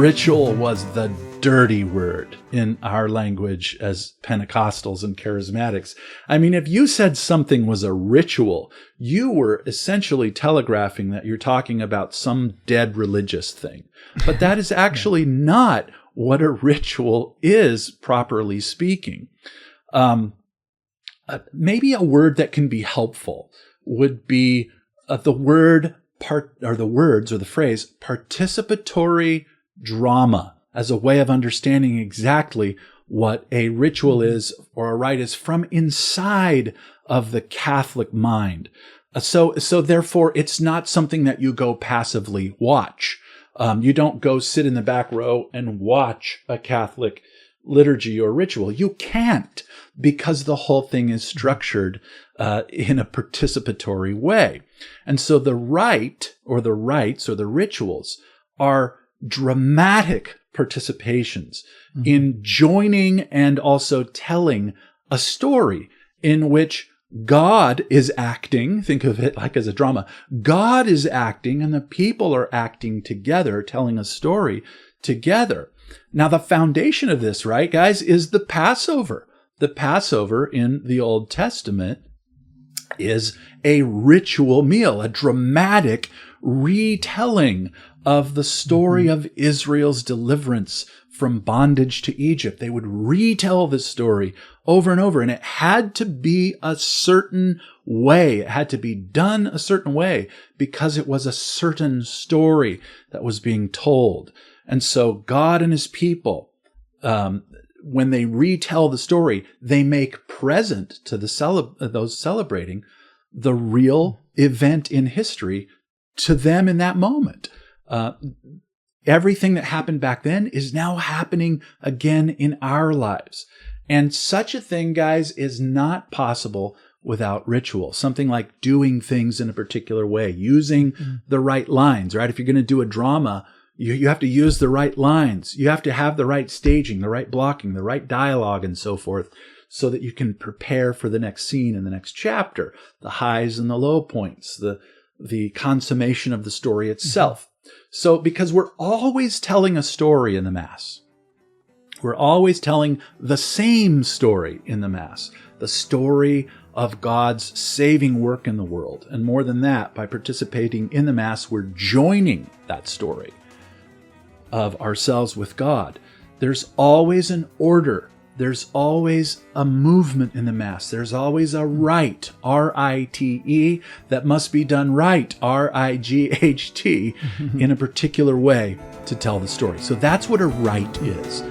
ritual was the dirty word in our language as Pentecostals and charismatics. I mean, if you said something was a ritual, you were essentially telegraphing that you're talking about some dead religious thing. But that is actually not what a ritual is, properly speaking. Maybe a word that can be helpful would be the phrase participatory drama, as a way of understanding exactly what a ritual is or a rite is from inside of the Catholic mind. So therefore, it's not something that you go passively watch. You don't go sit in the back row and watch a Catholic liturgy or ritual. You can't, because the whole thing is structured in a participatory way. And so the rite or the rites or the rituals are dramatic participations in joining and also telling a story in which God is acting. Think of it like as a drama. God is acting and the people are acting together, telling a story together. Now, the foundation of this, right, guys, is the Passover. The Passover in the Old Testament is a ritual meal, a dramatic retelling of the story of Israel's deliverance from bondage to Egypt. They would retell this story over and over, and it had to be a certain way. It had to be done a certain way because it was a certain story that was being told. And so God and his people, when they retell the story, they make present to those celebrating the real event in history to them in that moment. Everything that happened back then is now happening again in our lives. And such a thing, guys, is not possible without ritual. Something like doing things in a particular way, using the right lines, right? If you're going to do a drama, you have to use the right lines. You have to have the right staging, the right blocking, the right dialogue, and so forth, so that you can prepare for the next scene in the next chapter, the highs and the low points, the consummation of the story itself. So, because we're always telling a story in the Mass. We're always telling the same story in the Mass, the story of God's saving work in the world. And more than that, by participating in the Mass, we're joining that story of ourselves with God. There's always an order. There's always a movement in the Mass. There's always a rite, R-I-T-E, that must be done right, R-I-G-H-T, in a particular way to tell the story. So that's what a rite is.